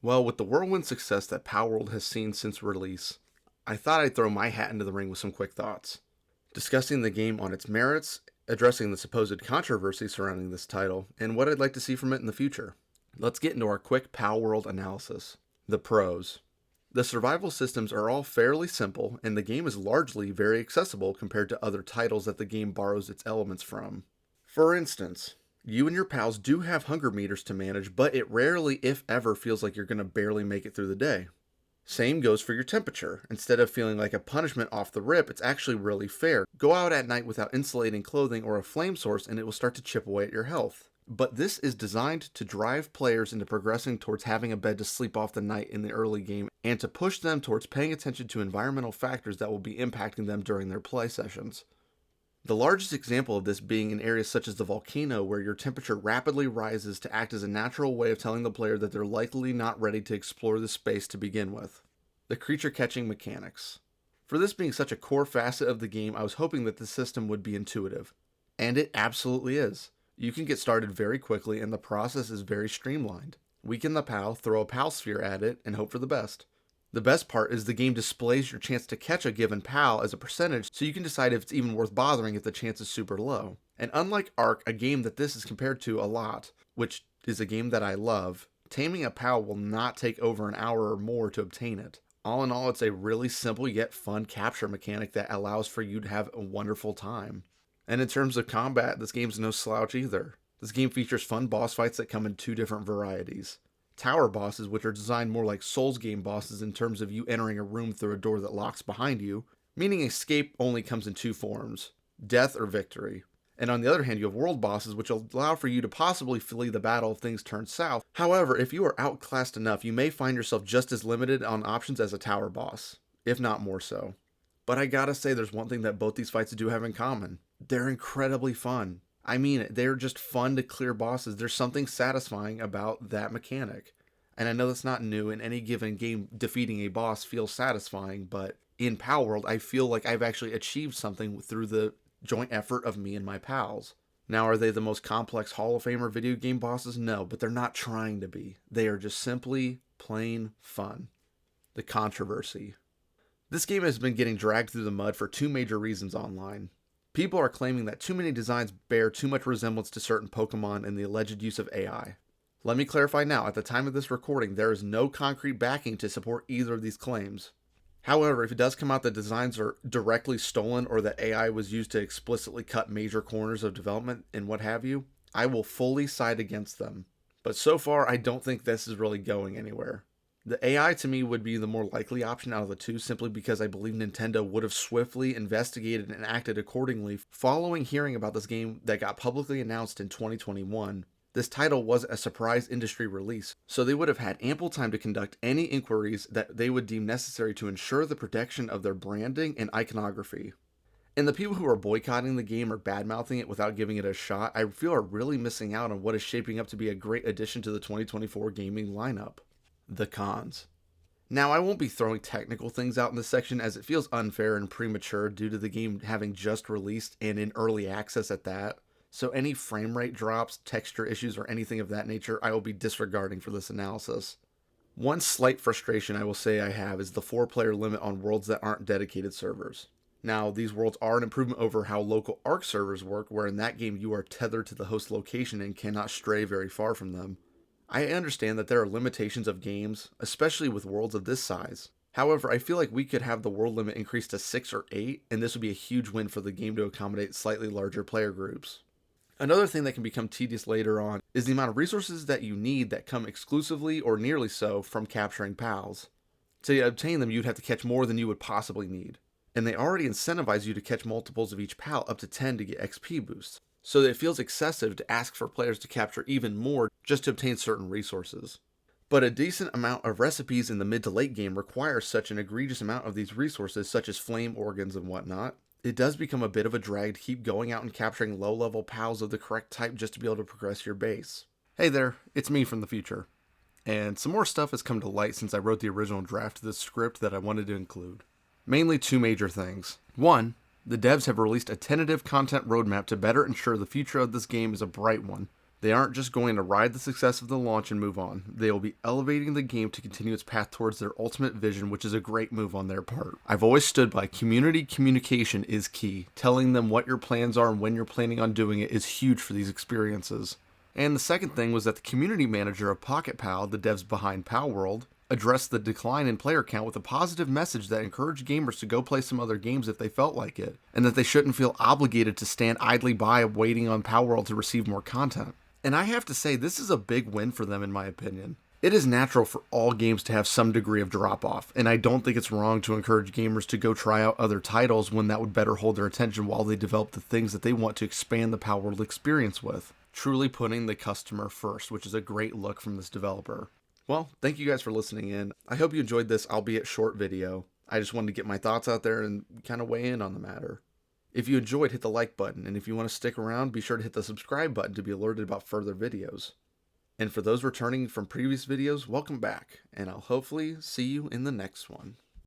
Well, with the whirlwind success that Palworld has seen since release, I thought I'd throw my hat into the ring with some quick thoughts. Discussing the game on its merits, addressing the supposed controversy surrounding this title, and what I'd like to see from it in the future. Let's get into our quick Palworld analysis. The pros. The survival systems are all fairly simple, and the game is largely very accessible compared to other titles that the game borrows its elements from. For instance, you and your pals do have hunger meters to manage, but it rarely, if ever, feels like you're going to barely make it through the day. Same goes for your temperature. Instead of feeling like a punishment off the rip, it's actually really fair. Go out at night without insulating clothing or a flame source and it will start to chip away at your health. But this is designed to drive players into progressing towards having a bed to sleep off the night in the early game and to push them towards paying attention to environmental factors that will be impacting them during their play sessions. The largest example of this being in areas such as the volcano, where your temperature rapidly rises to act as a natural way of telling the player that they're likely not ready to explore the space to begin with. The creature catching mechanics. For this being such a core facet of the game, I was hoping that the system would be intuitive. And it absolutely is. You can get started very quickly and the process is very streamlined. Weaken the PAL, throw a PAL sphere at it, and hope for the best. The best part is the game displays your chance to catch a given PAL as a percentage, so you can decide if it's even worth bothering if the chance is super low. And unlike Ark, a game that this is compared to a lot, which is a game that I love, taming a PAL will not take over an hour or more to obtain it. All in all, it's a really simple yet fun capture mechanic that allows for you to have a wonderful time. And in terms of combat, this game's no slouch either. This game features fun boss fights that come in two different varieties. Tower bosses, which are designed more like Souls game bosses in terms of you entering a room through a door that locks behind you, meaning escape only comes in two forms, death or victory. And on the other hand, you have world bosses, which allow for you to possibly flee the battle if things turn south. However, if you are outclassed enough, you may find yourself just as limited on options as a tower boss, if not more so. But I gotta say, there's one thing that both these fights do have in common. They're incredibly fun. I mean it, they're just fun to clear bosses. There's something satisfying about that mechanic. And I know that's not new. In any given game, defeating a boss feels satisfying, but in Palworld, I feel like I've actually achieved something through the joint effort of me and my pals. Now, are they the most complex Hall of Famer video game bosses? No, but they're not trying to be. They are just simply plain fun. The controversy. This game has been getting dragged through the mud for two major reasons online. People are claiming that too many designs bear too much resemblance to certain Pokemon and the alleged use of AI. Let me clarify now, at the time of this recording, there is no concrete backing to support either of these claims. However, if it does come out that designs are directly stolen or that AI was used to explicitly cut major corners of development and what have you, I will fully side against them. But so far, I don't think this is really going anywhere. The AI to me would be the more likely option out of the two, simply because I believe Nintendo would have swiftly investigated and acted accordingly following hearing about this game that got publicly announced in 2021. This title was a surprise industry release, so they would have had ample time to conduct any inquiries that they would deem necessary to ensure the protection of their branding and iconography. And the people who are boycotting the game or bad-mouthing it without giving it a shot, I feel are really missing out on what is shaping up to be a great addition to the 2024 gaming lineup. The cons. Now, I won't be throwing technical things out in this section as it feels unfair and premature due to the game having just released and in early access at that. So any frame rate drops, texture issues, or anything of that nature, I will be disregarding for this analysis. One slight frustration I will say I have is the 4-player limit on worlds that aren't dedicated servers. Now, these worlds are an improvement over how local Ark servers work, where in that game you are tethered to the host location and cannot stray very far from them. I understand that there are limitations of games, especially with worlds of this size. However, I feel like we could have the world limit increased to 6 or 8, and this would be a huge win for the game to accommodate slightly larger player groups. Another thing that can become tedious later on is the amount of resources that you need that come exclusively or nearly so from capturing PALs. To obtain them, you'd have to catch more than you would possibly need. And they already incentivize you to catch multiples of each PAL up to 10 to get XP boosts. So it feels excessive to ask for players to capture even more just to obtain certain resources. But a decent amount of recipes in the mid to late game require such an egregious amount of these resources, such as flame organs and whatnot. It does become a bit of a drag to keep going out and capturing low-level PALs of the correct type just to be able to progress your base. Hey there, it's me from the future. And some more stuff has come to light since I wrote the original draft of this script that I wanted to include. Mainly two major things. One, the devs have released a tentative content roadmap to better ensure the future of this game is a bright one, They aren't just going to ride the success of the launch and move on. They will be elevating the game to continue its path towards their ultimate vision, which is a great move on their part. I've always stood by community communication is key. Telling them what your plans are and when you're planning on doing it is huge for these experiences. And the second thing was that the community manager of Pocket Pal, the devs behind Palworld, addressed the decline in player count with a positive message that encouraged gamers to go play some other games if they felt like it, and that they shouldn't feel obligated to stand idly by waiting on Palworld to receive more content. And I have to say, this is a big win for them in my opinion. It is natural for all games to have some degree of drop-off, and I don't think it's wrong to encourage gamers to go try out other titles when that would better hold their attention while they develop the things that they want to expand the Palworld experience with. Truly putting the customer first, which is a great look from this developer. Well, thank you guys for listening in. I hope you enjoyed this, albeit short video. I just wanted to get my thoughts out there and kind of weigh in on the matter. If you enjoyed, hit the like button, and if you want to stick around, be sure to hit the subscribe button to be alerted about further videos. And for those returning from previous videos, welcome back, and I'll hopefully see you in the next one.